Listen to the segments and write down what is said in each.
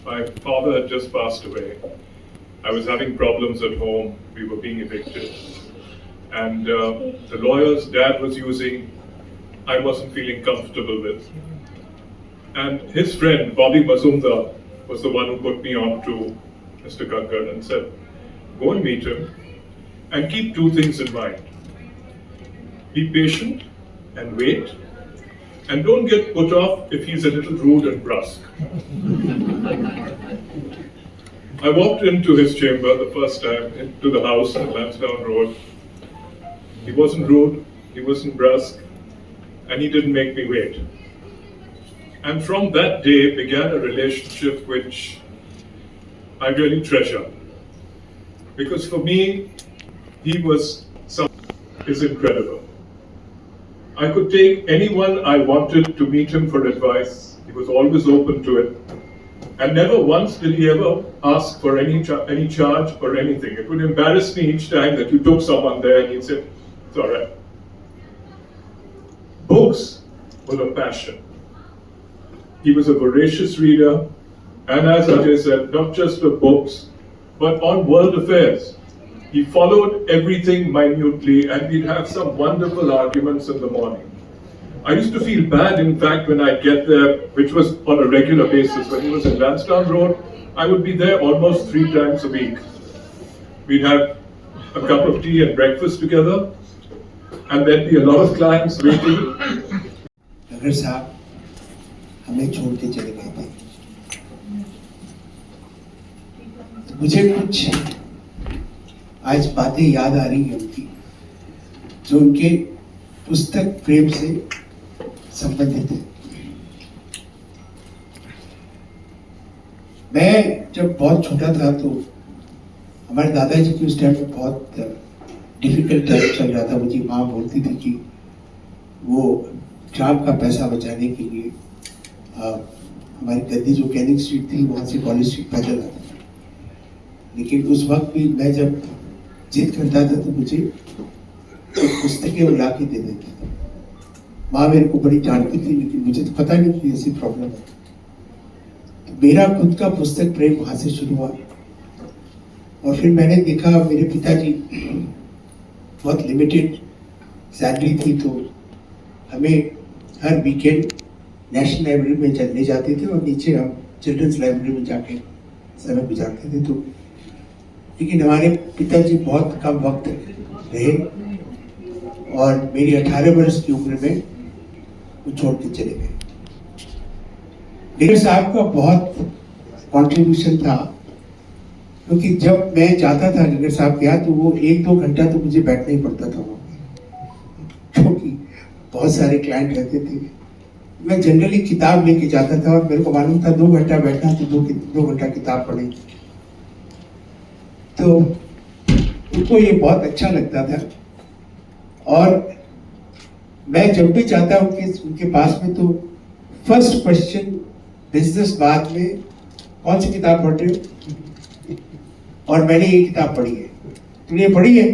My father had just passed away. I was having problems at home. We were being evicted. And the lawyers Dad was using, I wasn't feeling comfortable with. And his friend, Bobby Mazumdar, was the one who put me on to Mr. Kakkar and said, go and meet him and keep two things in mind. Be patient and wait, and don't get put off if he's a little rude and brusque. I walked into his chamber the first time, into the house at Lansdowne Road. He wasn't rude, he wasn't brusque, and he didn't make me wait. And from that day began a relationship which I really treasure. Because for me, he was is incredible. I could take anyone I wanted to meet him for advice. He was always open to it. And never once did he ever ask for any charge or anything. It would embarrass me each time that you took someone there and he'd say, it's all right. Books were a passion. He was a voracious reader, and as Ajay said, not just of books, but on world affairs. He followed everything minutely, and we'd have some wonderful arguments in the morning. I used to feel bad, in fact, when I'd get there, which was on a regular basis. When he was in Lansdowne Road, I would be there almost 3 times a week. We'd have a cup of tea and breakfast together, and there'd be a lot of clients waiting. अगर साहब हमें छोड़ के चले गए थे, तो मुझे कुछ आज बातें याद आ रही हैं उनकी, जो उनके पुस्तक प्रेम से संबंधित है। मैं जब बहुत छोटा था तो हमारे दादाजी की उस टाइम में बहुत डिफिकल्ट टाइम चल रहा था। मुझे माँ बोलती थी कि वो ट्राम का पैसा बचाने के लिए हमारी गद्दी जो कैनिंग स्ट्रीट थी वहाँ से कॉलेज स्ट्रीट पैदल आता था। लेकिन उस वक्त भी मैं जब जिद करता था तो मुझे पुस्तकें वो ला के दे देती थी। माँ मेरे को बड़ी डांटती थी, लेकिन मुझे तो पता नहीं कि ऐसी प्रॉब्लम है। तो मेरा खुद का पुस्तक प्रेम वहाँ से शुरू हुआ। और फिर मैंने देखा मेरे पिताजी बहुत लिमिटेड सैलरी थी, तो हमें हर वीकेंड नेशनल लाइब्रेरी में चलने जाते थे और नीचे हम चिल्ड्रंस लाइब्रेरी में जाके समय गुजारते थे। तो लेकिन हमारे पिताजी बहुत कम वक्त रहे और मेरी 18 वर्ष की उम्र में वो छोड़ के चले गए। मेरे साहब का बहुत कंट्रीब्यूशन था, क्योंकि जब मैं जाता था नगर साहब के यहाँ तो वो 1-2 घंटा तो मुझे बैठना ही पड़ता था वहाँ पे, क्योंकि बहुत सारे क्लाइंट रहते थे। मैं जनरली किताब लेके जाता था और मेरे को मालूम था 2 घंटा बैठना तो 2 घंटा किताब पढ़ेंगे। तो उनको ये बहुत अच्छा लगता था। और मैं जब भी जाता उनके पास में तो फर्स्ट क्वेश्चन बिजनेस बात में कौन सी किताब पढ़ रहे हो, और मैंने ये किताब पढ़ी है, तुमने पढ़ी है?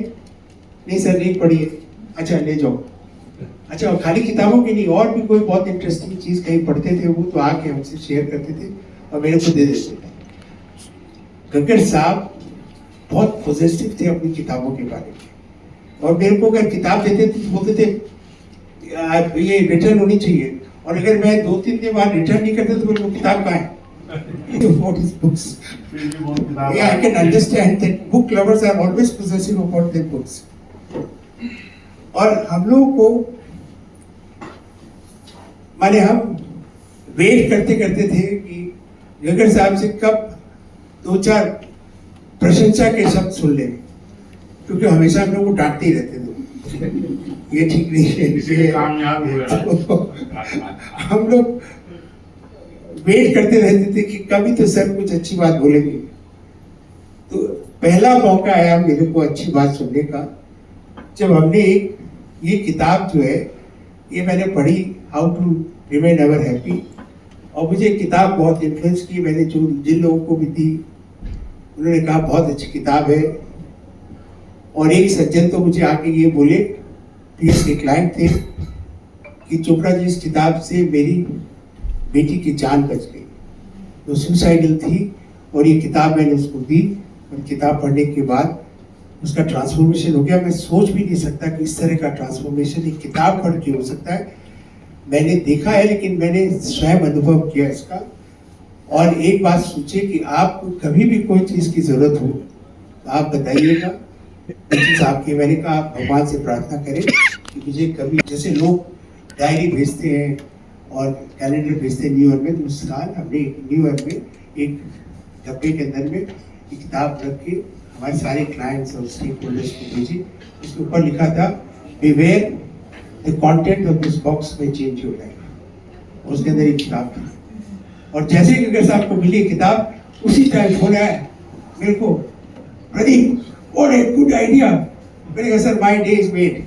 नहीं सर नहीं पढ़ी है। अच्छा ले जाओ। अच्छा खाली किताबों की नहीं, और भी कोई बहुत इंटरेस्टिंग चीज कहीं पढ़ते थे वो तो आके हमसे शेयर करते थे और मेरे को दे देते थे। गग्गर साहब बहुत पॉजिटिव थे अपनी किताबों के बारे में, और मेरे को अगर किताब देते थे तो बोलते थे ये रिटर्न होनी चाहिए, और अगर मैं 2-3 दिन बाद रिटर्न नहीं करता तो वो किताब कहाँ है? What is books? Yeah, I can understand that book lovers are always possessive about their books. और हम लोगों को माने हम वेट करते करते थे कि गग्गर साहब से कब 2-4 प्रशंसा के शब्द सुन ले, क्योंकि हमेशा हम लोग को डांटते ही रहते थे, ये ठीक नहीं है, कामयाब हुआ। हम लोग वेट करते रहते थे कि कभी तो सर कुछ अच्छी बात बोलेंगे। तो पहला मौका आया मेरे को अच्छी बात सुनने का जब हमने ये किताब जो है ये मैंने पढ़ी, how to remain ever happy, और मुझे किताब बहुत इन्फ्लुएंस की। मैंने जिन लोगों को भी दी उन्होंने कहा बहुत अच्छी किताब है। और एक सज्जन तो मुझे आके ये बोले, पीएस के क्लाइंट थे, कि चोपड़ा जी इस किताब से मेरी बेटी की जान बच गई। वो सुसाइडल थी, और ये किताब मैंने उसको दी, और किताब पढ़ने के बाद उसका ट्रांसफॉर्मेशन हो गया। मैं सोच भी नहीं सकता कि इस तरह का ट्रांसफॉर्मेशन एक किताब पढ़ के हो सकता है। मैंने देखा है, लेकिन मैंने स्वयं अनुभव किया इसका। और एक बात सोचिए कि आपको कभी भी कोई चीज़ की जरूरत हो तो आप बताइएगा, चीज़ आपकी। मैंने कहा आप भगवान से प्रार्थना करें कि मुझे कभी, जैसे लोग डायरी भेजते हैं और कैलेंडर भेजते हैं न्यू ईयर में, तो उस साल हमने न्यू ईयर में एक डब्बे के अंदर में एक किताब रख के हमारे सारे क्लाइंट्स और स्टेक होल्डर्स को भेजी। उसके ऊपर लिखा था, beware the content of this box में चेंज योर लाइफ। उसके अंदर एक किताब थी, और जैसे कि अगर साहब को मिली किताब, उसी टाइम फोन आया मेरे को, Pradeep what a good idea. मैंने कहा sir my day is made.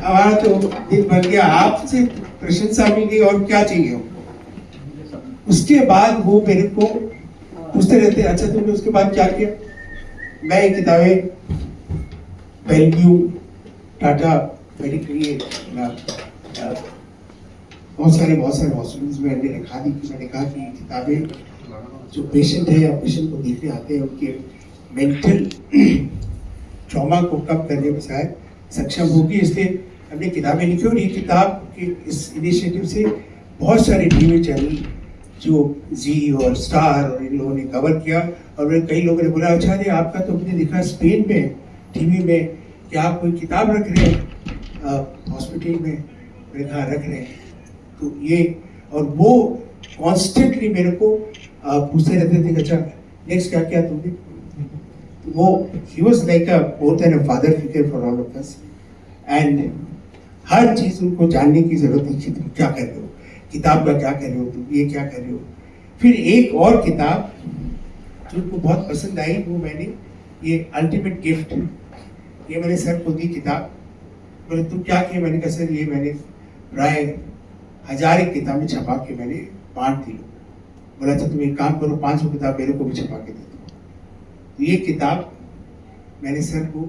हमारा तो दिन बन गया, आपसे प्रशंसा मिली और क्या चाहिए। उसके बाद वो मेरे को पूछते रहते, अच्छा तुमने उसके बाद क्या किया। मैं ये किताबें वेल्यू, टाटा मेडिकल, बहुत सारे हॉस्पिटल्स में मैंने लिखा दी कि मैंने कहा कि किताबें जो पेशेंट है या पेशेंट को देखने आते हैं उनके मेंटल ट्रॉमा को कम करने में शायद सक्षम होगी, इसलिए हमने किताबें लिखी। और ये किताब के इस इनिशिएटिव से बहुत सारे टीवी चैनल जो जी और स्टार और इन लोगों ने कवर किया। और कई लोगों ने बोला, अच्छा जी आपका तो हमने देखा स्पेन में टीवी में कि आप कोई किताब रख रहे हैं हॉस्पिटल में। मैंने कहा रख रहे हैं। तो ये, और वो कॉन्स्टेंटली मेरे को पूछते रहते थे, अच्छा नेक्स्ट क्या किया तुमने। तो वो ही was like a more than a father figure for all of us. And हर चीज़ उनको जानने की जरूरत थी कि तुम क्या कर रहे हो, किताब का क्या कर रहे हो, तुम ये क्या कर रहे हो। फिर एक और किताब जो उनको बहुत पसंद आई, वो मैंने ये अल्टीमेट गिफ्ट, ये मैंने सर को दी किताब। बोले तुम क्या किया। मैंने कहा सर ये मैंने प्राय 1000 किताबें छपा के मैंने बांट दी। बोला अच्छा तुम एक काम करो, 500 किताब मेरे को भी छपा के दे दो। तो ये किताब मैंने सर को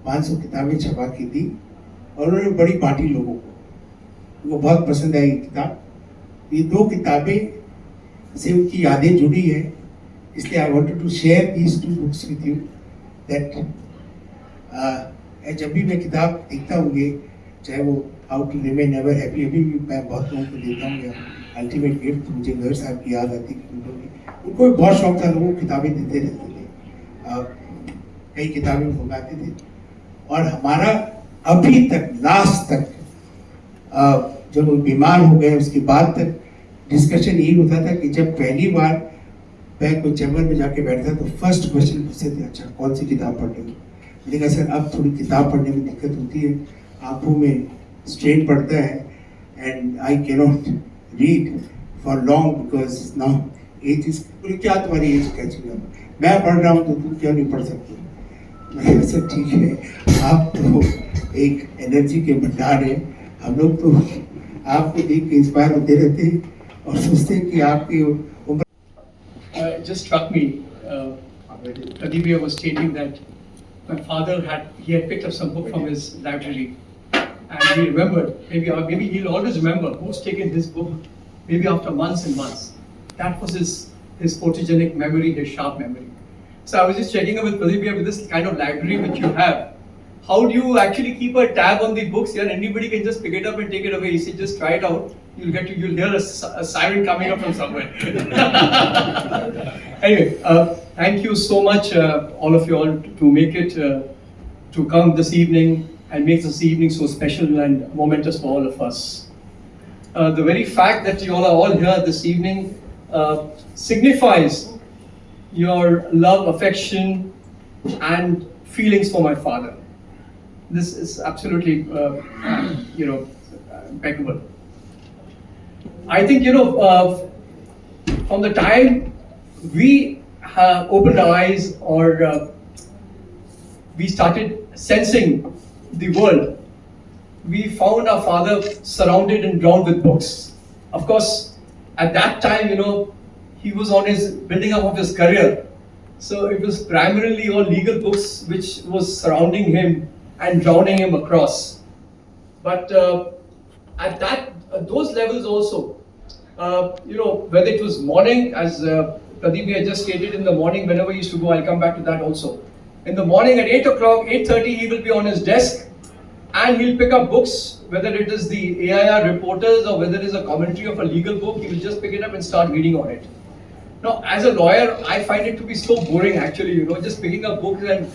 500 किताबें छपा के दी, और उन्होंने बड़ी बांटी लोगों को, उनको बहुत पसंद आई किताब। ये 2 किताबें से उनकी यादें जुड़ी है, इसलिए I wanted to share these 2 books with you. That जब भी मैं किताब देखता हूँ, ये चाहे वो how to remain never happy, अभी भी मैं बहुत लोगों को देता हूँ, या अल्टीमेट गिफ्ट, मुझे घर साहब की याद आती है। उनको भी बहुत शौक था, लोगों को किताबें देते रहते थे, कई किताबें मंगाते थे। और हमारा अभी तक लास्ट तक जब वो बीमार हो गए उसके बाद तक डिस्कशन यही होता था कि जब पहली बार मैं कोई चैम्बर में जाके बैठता तो फर्स्ट क्वेश्चन पूछते थे, अच्छा कौन सी किताब पढ़ रहे हो। मैंने कहा सर अब थोड़ी किताब पढ़ने में दिक्कत होती है, आंखों में स्ट्रेन पड़ता है, and I can not read for long because now age is. बोले क्या तुम्हारी एज क्या चीज़, मैं पढ़ रहा हूँ तो तुम क्यों नहीं पढ़ सकते। मैंने कहा सर ठीक है, आप तो एक एनर्जी के भंडार हैं, हम लोग तो आपको देख के इंस्पायर होते रहते हैं और सोचते हैं कि आपकी उम्र। It just struck me, Pradeep was stating that my father had picked up some book from his library, and he remembered, maybe he'll always remember who's taken his book, maybe after months and months. That was his photogenic memory, his sharp memory. So I was just checking up with Pradeep, with this kind of library which you have, how do you actually keep a tab on the books here? Anybody can just pick it up and take it away. He said, just try it out. You'll hear a siren coming up from somewhere. Anyway, thank you so much, all of you all, to make it, to come this evening and make this evening so special and momentous for all of us. The very fact that you all are all here this evening signifies your love, affection, and feelings for my father. This is absolutely, impeccable. I think, from the time we opened our eyes, or we started sensing the world, we found our father surrounded and drowned with books. Of course, at that time, he was on his building up of his career. So it was primarily all legal books which was surrounding him and drowning him across. But at those levels also, Whether it was morning, as Pradeep had just stated, in the morning, whenever he used to go, I'll come back to that also. In the morning at 8 o'clock, 8:30, he will be on his desk and he'll pick up books, whether it is the AIR reporters or whether it is a commentary of a legal book, he will just pick it up and start reading on it. Now, as a lawyer, I find it to be so boring actually, just picking up books and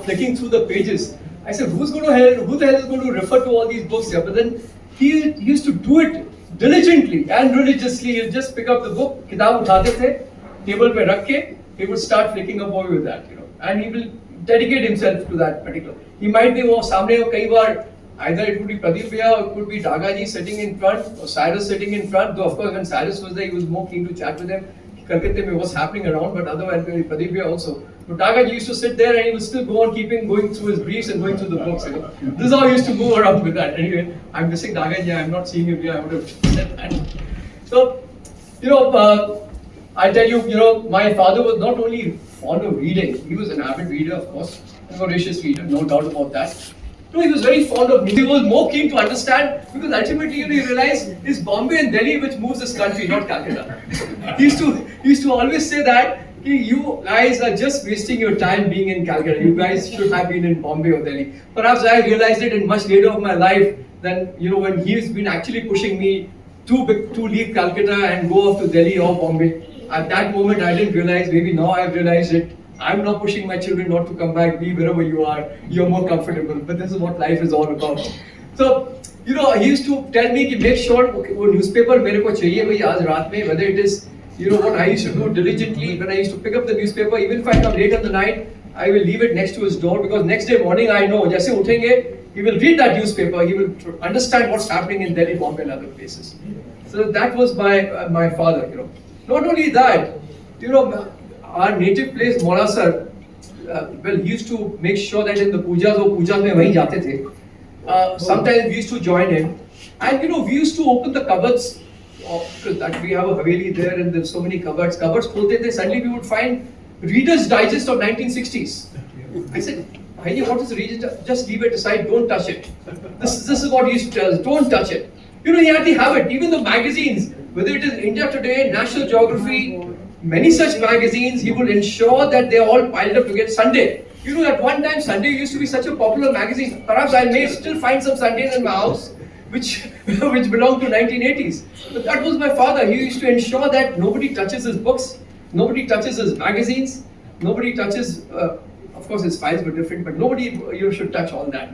flicking through the pages. I said, who the hell is going to refer to all these books here? But then he used to do it diligently and religiously. He'll just pick up the book, kitab uthate the, table pe rakh ke, he would start flicking away with that, and he will dedicate himself to that particular. He might be samne kai baar, either it would be Pradeep Bhaiya or it could be Dagaji sitting in front or Cyrus sitting in front. Though of course when Cyrus was there, he was more keen to chat with them. Calcutta mein what's happening around, but otherwise Pradeep Bhaiya also. But Dagaji used to sit there and he would still go on going through his briefs and going through the books. This is how he used to move around with that. Anyway, I'm missing Dagaji. I'm not seeing him here. I would have said that. So, I tell you, my father was not only fond of reading. He was an avid reader, of course, a voracious reader, no doubt about that. No, he was very fond of music. He was more keen to understand because ultimately, he realized it's Bombay and Delhi which moves this country, not Calcutta. He used to always say that you guys are just wasting your time being in Calcutta. You guys should have been in Bombay or Delhi. Perhaps I realized it in much later of my life than when he's been actually pushing me to leave Calcutta and go off to Delhi or Bombay. At that moment, I didn't realize. Maybe now I've realized it. I'm not pushing my children not to come back. Be wherever you are. You're more comfortable. But this is what life is all about. So, he used to tell me to make sure वो newspaper मेरे को चाहिए भाई आज रात में. Whether it is what I used to do diligently when I used to pick up the newspaper, even if I come late in the night, I will leave it next to his door because next day morning I know जैसे उठेंगे, he will read that newspaper. He will understand what's happening in Delhi, Bombay, and other places. So that was my father. Not only that, our native place, Morasar, he used to make sure that in the pujas mein wahi jate the. Sometimes we used to join him, and we used to open the cupboards because that we have a haveli there, and there's so many cupboards. Cupboards kholte the, suddenly we would find Reader's Digest of 1960s. I said, Bhai, what is Reader's? Just leave it aside. Don't touch it. This is what he used to tell us. Don't touch it. He had the habit. Even the magazines, whether it is India Today, National Geography, many such magazines, he would ensure that they are all piled up together. Sunday. At one time, Sunday used to be such a popular magazine. Perhaps I may still find some Sundays in my house, which belong to 1980s. But that was my father. He used to ensure that nobody touches his books, nobody touches his magazines, nobody touches, of course his files were different, but nobody should touch all that,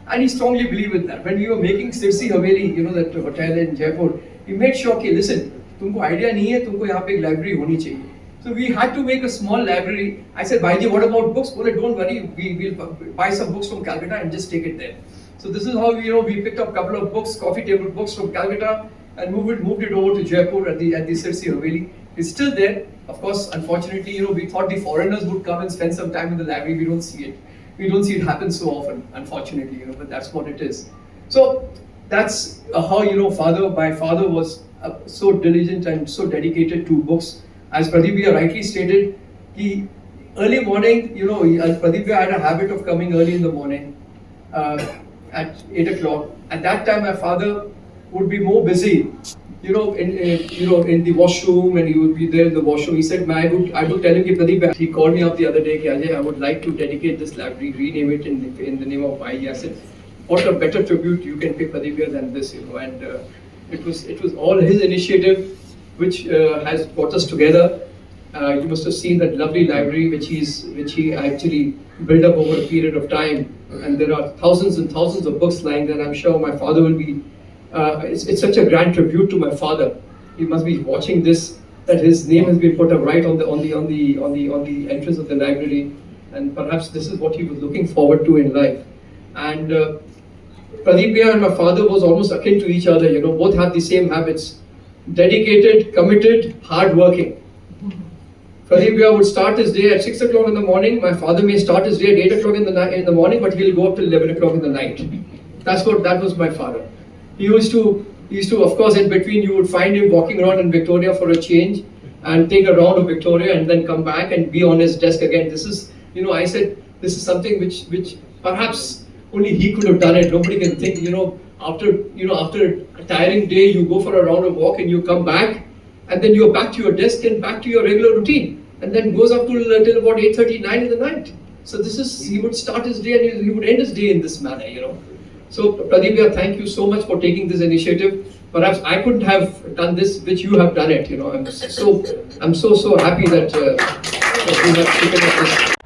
And he strongly believed in that. When we were making Sirsi Haveli, that hotel in Jaipur, he made sure, okay, listen, तुमको idea नहीं है, तुमको यहाँ पे एक library होनी चाहिए. So we had to make a small library. I said, Bhaiji, what about books? Well, don't worry, we will buy some books from Calcutta and just take it there. So this is how we picked up a couple of books, coffee table books from Calcutta, and moved it over to Jaipur at the Sirsi Haveli. It's still there. Of course, unfortunately, we thought the foreigners would come and spend some time in the library. We don't see it. We don't see it happen so often, unfortunately, but that's what it is. So that's how my father was so diligent and so dedicated to books. As Pradeep Bhaiya rightly stated, early morning, Pradeep Bhaiya had a habit of coming early in the morning at 8 o'clock. At that time, my father would be more busy, in the washroom, and he would be there in the washroom. He said, I would tell him, Pradeep Bhaiya, he called me up the other day, Ajay, I would like to dedicate this library, rename it in the name of Bhai. I said, what a better tribute you can pay Pradeep Bhaiya than this, and it was all his initiative which has brought us together. You must have seen that lovely library which he actually built up over a period of time, and there are thousands and thousands of books lying there. I'm sure my father will be. It's such a grand tribute to my father. He must be watching this, that his name has been put up right on the entrance of the library, and perhaps this is what he was looking forward to in life. And Pradeep Bhaiya and my father was almost akin to each other. Both had the same habits: dedicated, committed, hard-working. Pradeep Bhaiya would start his day at 6 o'clock in the morning. My father may start his day at 8 o'clock in the morning, but he'll go up till 11 o'clock in the night. That was my father. He used to, of course, in between you would find him walking around in Victoria for a change and take a round of Victoria and then come back and be on his desk again. This is, I said, this is something which perhaps only he could have done it. Nobody can think, after a tiring day, you go for a round of walk and you come back, and then you're back to your desk and back to your regular routine, and then goes up till about 8:30, 9 in the night. So he would start his day and he would end his day in this manner. So Pradeep, thank you so much for taking this initiative. Perhaps I couldn't have done this, which you have done it. I'm so happy that you have taken up this.